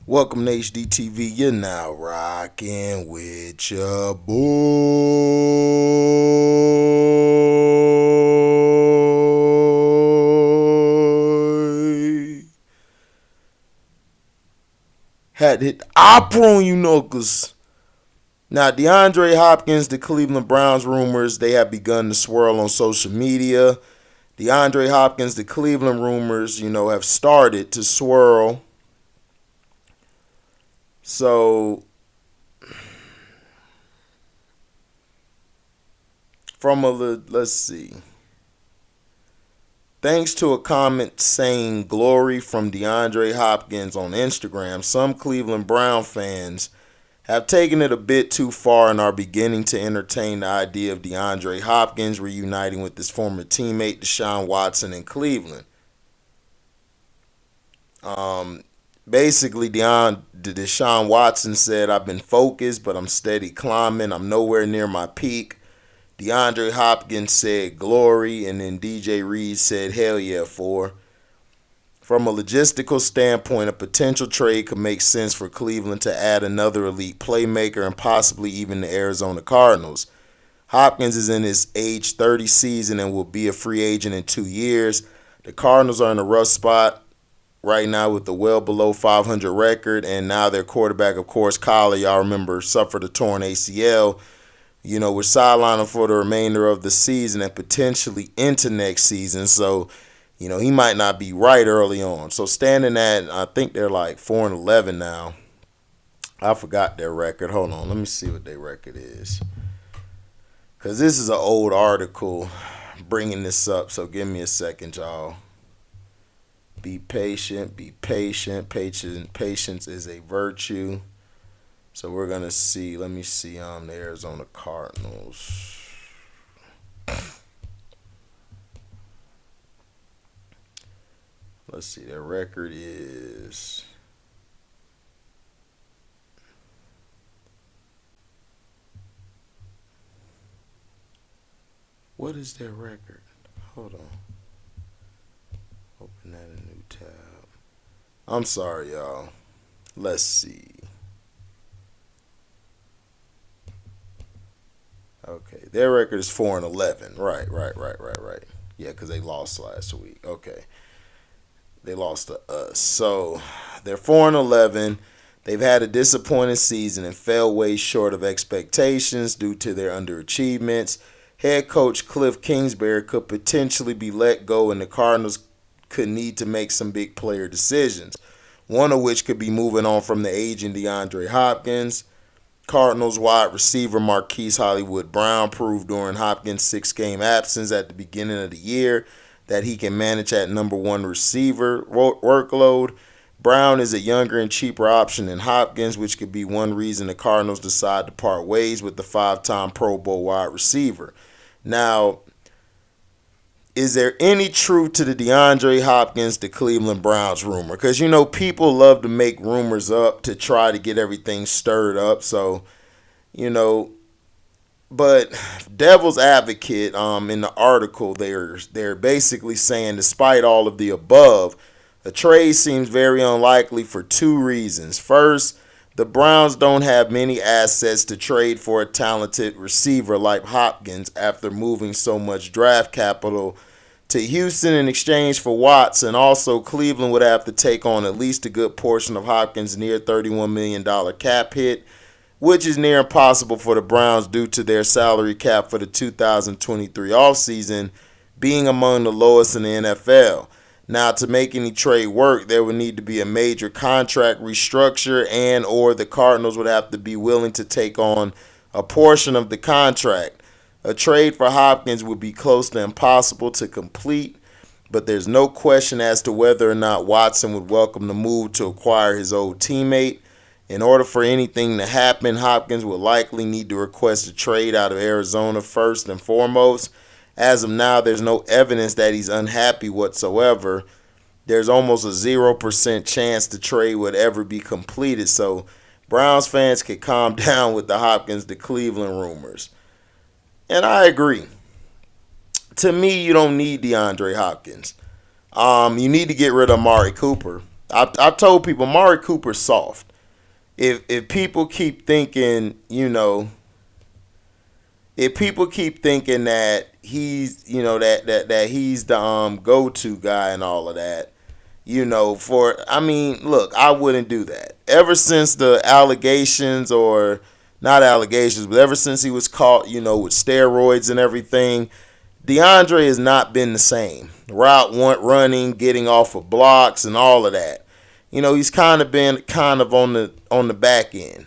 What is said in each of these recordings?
Welcome to HDiiTV. You're now rocking with your boy. Had to hit the opera on you knuckles. Now, Deandre Hopkins, the Cleveland Browns rumors, they have begun to swirl on social media. Deandre Hopkins, the Cleveland rumors, have started to swirl. So, let's see. Thanks to a comment saying glory from Deandre Hopkins on Instagram, some Cleveland Brown fans have taken it a bit too far and are beginning to entertain the idea of Deandre Hopkins reuniting with his former teammate Deshaun Watson in Cleveland. Basically, Deshaun Watson said, "I've been focused, but I'm steady climbing. I'm nowhere near my peak." Deandre Hopkins said, "Glory," and then DJ Reed said, "Hell yeah, for." From a logistical standpoint, a potential trade could make sense for Cleveland to add another elite playmaker and possibly even the Arizona Cardinals. Hopkins is in his age 30 season and will be a free agent in 2 years. The Cardinals are in a rough spot right now with a well below 500 record, and now their quarterback, of course, Kyler, y'all remember, suffered a torn ACL. We're sidelining for the remainder of the season and potentially into next season. So, he might not be right early on. So standing at, I think they're like 4-11 now. I forgot their record. Hold on, let me see what their record is. Because this is an old article bringing this up, so give me a second, y'all. Be patient, be patient. Patience is a virtue. So we're going to see, let me see, the Arizona Cardinals. Let's see, their record is... What is their record? Hold on. Open that in a new tab. I'm sorry, y'all. Let's see. Okay, their record is 4-11. Right. Yeah, because they lost last week. Okay. They lost to us. So they're 4-11. They've had a disappointing season and fell way short of expectations due to their underachievements. Head coach Kliff Kingsbury could potentially be let go, and the Cardinals could need to make some big player decisions, one of which could be moving on from the aging DeAndre Hopkins. Cardinals wide receiver Marquise Hollywood Brown proved during Hopkins' 6-game absence at the beginning of the year that he can manage at number one receiver workload. Brown is a younger and cheaper option than Hopkins, which could be one reason the Cardinals decide to part ways with the 5-time Pro Bowl wide receiver. Now, is there any truth to the DeAndre Hopkins, the Cleveland Browns rumor? Because, people love to make rumors up to try to get everything stirred up. So, but devil's advocate, in the article, they're basically saying, despite all of the above, a trade seems very unlikely for 2 reasons. First, the Browns don't have many assets to trade for a talented receiver like Hopkins after moving so much draft capital to Houston in exchange for Watson. Also, Cleveland would have to take on at least a good portion of Hopkins' near $31 million cap hit, which is near impossible for the Browns due to their salary cap for the 2023 offseason being among the lowest in the NFL. Now, to make any trade work, there would need to be a major contract restructure, and or the Cardinals would have to be willing to take on a portion of the contract. A trade for Hopkins would be close to impossible to complete, but there's no question as to whether or not Watson would welcome the move to acquire his old teammate. In order for anything to happen, Hopkins would likely need to request a trade out of Arizona first and foremost. As of now, there's no evidence that he's unhappy whatsoever. There's almost a 0% chance the trade would ever be completed, so Browns fans can calm down with the Hopkins to Cleveland rumors. And I agree. To me, you don't need DeAndre Hopkins. You need to get rid of Amari Cooper. I told people Amari Cooper's soft. If people keep thinking, if people keep thinking that he's, that he's the go-to guy and all of that, look, I wouldn't do that. Ever since the allegations, or not allegations, but ever since he was caught, with steroids and everything, Deandre has not been the same. Route running, getting off of blocks, and all of that. He's kind of been on the back end.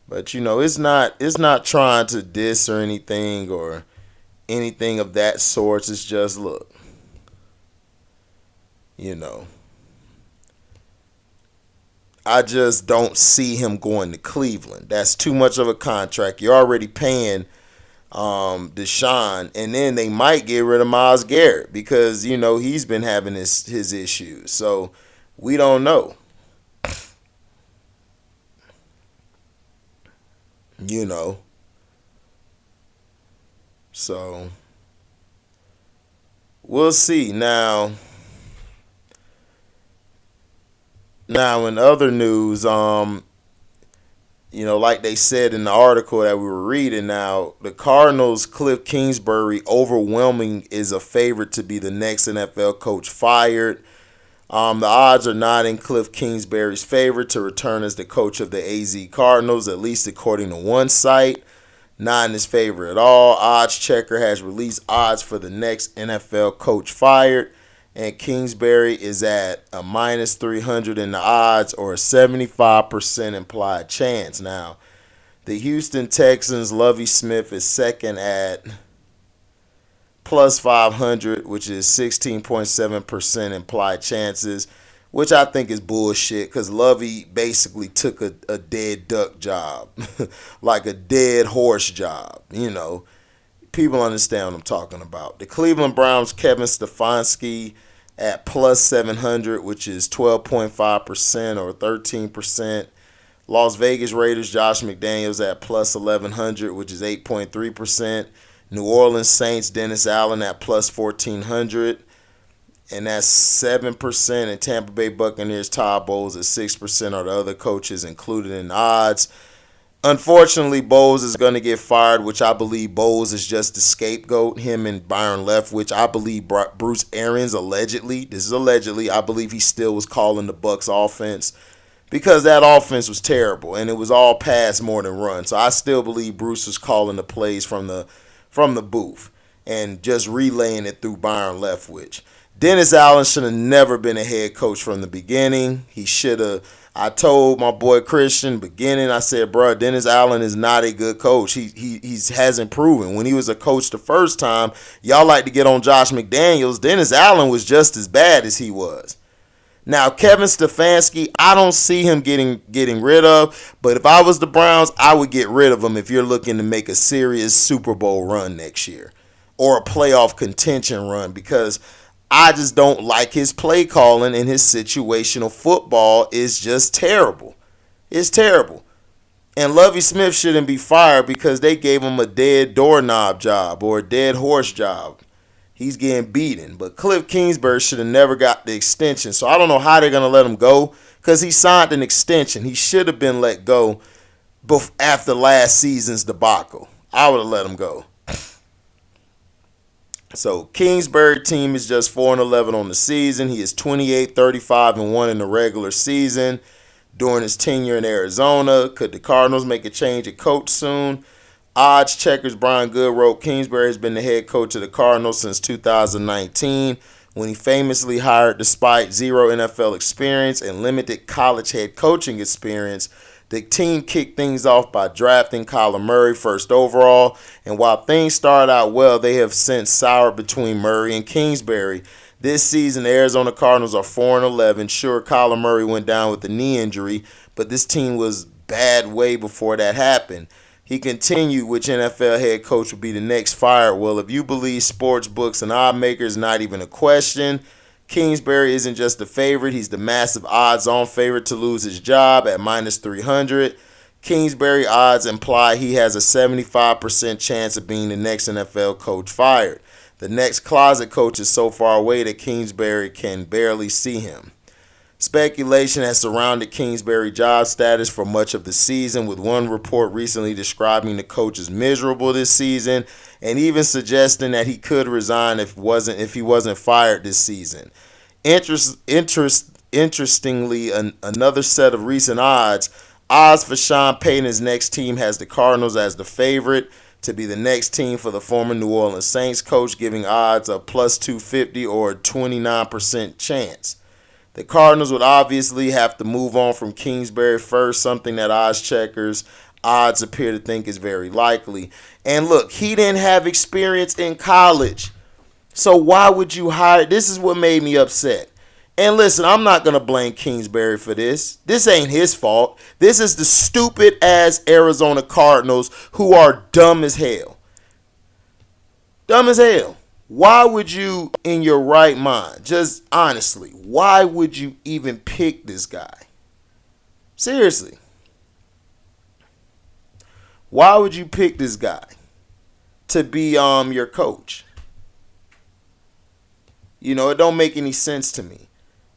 But it's not trying to diss or anything of that sort. It's just, look, I just don't see him going to Cleveland. That's too much of a contract. You're already paying Deshaun, and then they might get rid of Myles Garrett because he's been having his issues. So we don't know. So we'll see. Now in other news, like they said in the article that we were reading, now the Cardinals' Kliff Kingsbury overwhelming is a favorite to be the next NFL coach fired. The odds are not in Kliff Kingsbury's favor to return as the coach of the AZ Cardinals, at least according to one site. Not in his favor at all. Odds Checker has released odds for the next NFL coach fired, and Kingsbury is at a minus 300 in the odds, or a 75% implied chance. Now, the Houston Texans' Lovie Smith is second at plus 500, which is 16.7% implied chances, which I think is bullshit because Lovie basically took a dead duck job, like a dead horse job. People understand what I'm talking about. The Cleveland Browns' Kevin Stefanski at plus 700, which is 12.5% or 13%. Las Vegas Raiders' Josh McDaniels at plus 1100, which is 8.3%. New Orleans Saints' Dennis Allen at plus 1400, and that's 7%. And Tampa Bay Buccaneers' Todd Bowles at 6% are the other coaches included in the odds. Unfortunately, Bowles is going to get fired, which I believe Bowles is just the scapegoat. Him and Byron Leftwich. I believe Bruce Arians allegedly, this is allegedly, I believe he still was calling the Bucs offense because that offense was terrible and it was all pass more than run. So I still believe Bruce was calling the plays from the booth and just relaying it through Byron Leftwich. Dennis Allen should have never been a head coach from the beginning. He should have. I told my boy Christian beginning, I said, bro, Dennis Allen is not a good coach. He hasn't proven. When he was a coach the first time, y'all like to get on Josh McDaniels. Dennis Allen was just as bad as he was. Now, Kevin Stefanski, I don't see him getting rid of, but if I was the Browns, I would get rid of him if you're looking to make a serious Super Bowl run next year or a playoff contention run, because I just don't like his play calling, and his situational football is just terrible. It's terrible. And Lovie Smith shouldn't be fired because they gave him a dead doorknob job or a dead horse job. He's getting beaten. But Kliff Kingsbury should have never got the extension. So I don't know how they're going to let him go because he signed an extension. He should have been let go after last season's debacle. I would have let him go. So Kingsbury team is just 4-11 on the season. He is 28, 35-1 in the regular season during his tenure in Arizona. Could the Cardinals make a change at coach soon? Odds Checkers Brian Good wrote Kingsbury has been the head coach of the Cardinals since 2019, when he famously hired, despite zero NFL experience and limited college head coaching experience. The team kicked things off by drafting Kyler Murray first overall, and while things started out well, they have since soured between Murray and Kingsbury. This season, the Arizona Cardinals are 4-11. Sure, Kyler Murray went down with a knee injury, but this team was bad way before that happened. He continued, which NFL head coach would be the next fired? Well, if you believe sports books and odd makers, not even a question. Kingsbury isn't just a favorite. He's the massive odds-on favorite to lose his job at minus 300. Kingsbury odds imply he has a 75% chance of being the next NFL coach fired. The next closet coach is so far away that Kingsbury can barely see him. Speculation has surrounded Kingsbury's job status for much of the season, with one report recently describing the coach as miserable this season and even suggesting that he could resign if he wasn't fired this season. Interestingly, another set of recent odds for Sean Payton's next team has the Cardinals as the favorite to be the next team for the former New Orleans Saints coach, giving odds of plus 250 or a 29% chance. The Cardinals would obviously have to move on from Kingsbury first, something that odds appear to think is very likely. And look, he didn't have experience in college. So why would you hire? This is what made me upset. And listen, I'm not going to blame Kingsbury for this. This ain't his fault. This is the stupid-ass Arizona Cardinals who are dumb as hell. Dumb as hell. Why would you, in your right mind, just honestly, why would you even pick this guy? Seriously. Why would you pick this guy to be your coach? You know, it don't make any sense to me.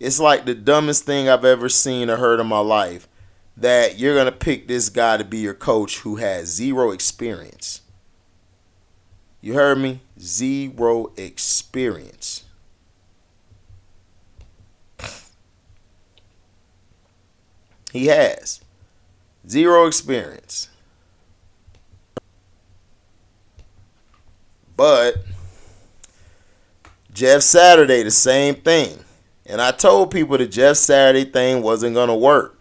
It's like the dumbest thing I've ever seen or heard in my life, that you're going to pick this guy to be your coach who has zero experience. You heard me? Zero experience. He has zero experience. But Jeff Saturday, the same thing. And I told people the Jeff Saturday thing wasn't gonna work.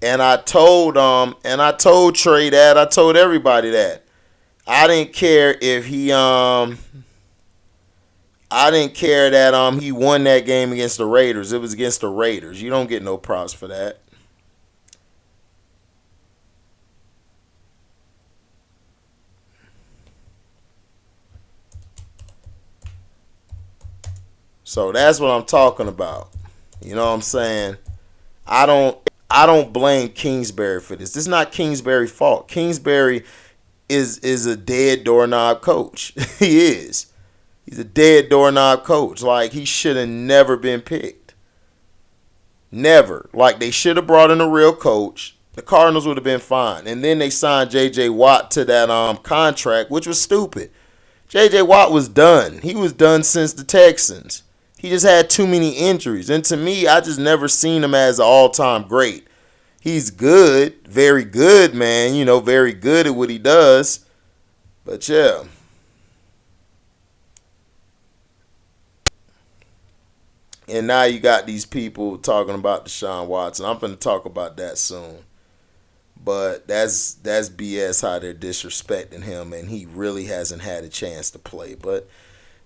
And I told Trey that. I told everybody that. I didn't care if he I didn't care that he won that game against the Raiders. It was against the Raiders. You don't get no props for that. So that's what I'm talking about. You know what I'm saying? I don't blame Kingsbury for this. This is not Kingsbury's fault. Kingsbury is a dead doorknob coach. He is. He's a dead doorknob coach. Like, he should have never been picked. Never. Like, they should have brought in a real coach. The Cardinals would have been fine. And then they signed J.J. Watt to that contract, which was stupid. J.J. Watt was done. He was done since the Texans. He just had too many injuries. And to me, I just never seen him as an all-time great. He's good, very good, man. You know, very good at what he does. But, yeah. And now you got these people talking about Deshaun Watson. I'm going to talk about that soon. But that's BS how they're disrespecting him, and he really hasn't had a chance to play. But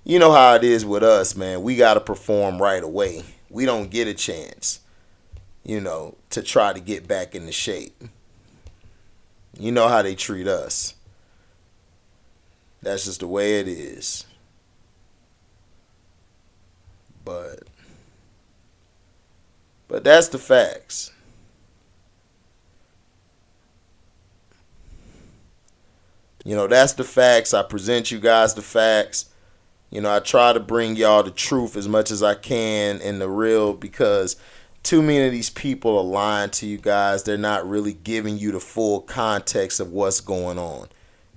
you know how it is with us, man. We got to perform right away. We don't get a chance, you know, to try to get back into shape. You know how they treat us. That's just the way it is. But that's the facts. You know, that's the facts. I present you guys the facts. You know, I try to bring y'all the truth as much as I can and the real, because too many of these people are lying to you guys. They're not really giving you the full context of what's going on.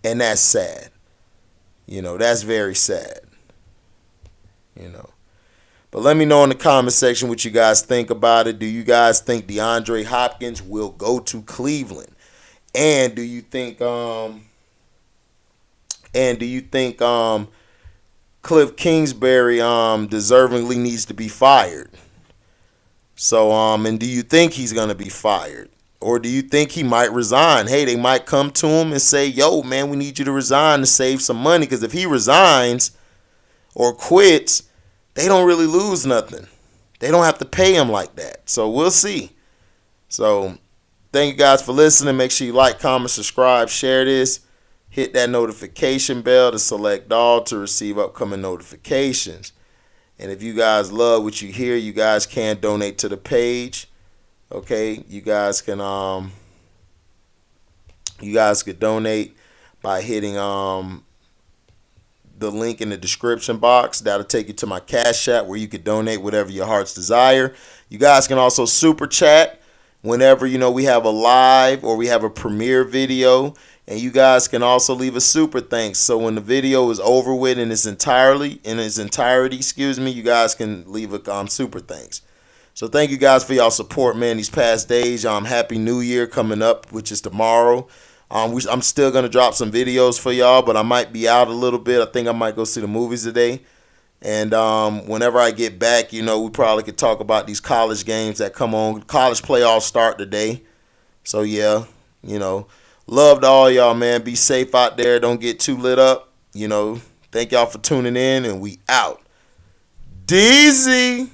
And that's sad. You know, that's very sad. You know. But let me know in the comment section what you guys think about it. Do you guys think DeAndre Hopkins will go to Cleveland? And do you think Kliff Kingsbury deservingly needs to be fired? So and do you think he's gonna be fired? Or do you think he might resign? Hey, they might come to him and say, yo, man, we need you to resign to save some money. Because if he resigns or quits, they don't really lose nothing. They don't have to pay him like that. So we'll see. So thank you guys for listening. Make sure you like, comment, subscribe, share this. Hit that notification bell to select all to receive upcoming notifications. And if you guys love what you hear, you guys can donate to the page. Okay, you guys could donate by hitting the link in the description box. That'll take you to my Cashapp where you can donate whatever your heart's desire. You guys can also super chat whenever, we have a live or we have a premiere video. And you guys can also leave a super thanks. So when the video is over with in its entirety, you guys can leave a super thanks. So thank you guys for y'all support, man, these past days. Happy New Year coming up, which is tomorrow. I'm still going to drop some videos for y'all, but I might be out a little bit. I think I might go see the movies today. And whenever I get back, we probably could talk about these college games that come on. College playoffs start today. So, yeah, love to all y'all, man. Be safe out there. Don't get too lit up. Thank y'all for tuning in, and we out. DZ.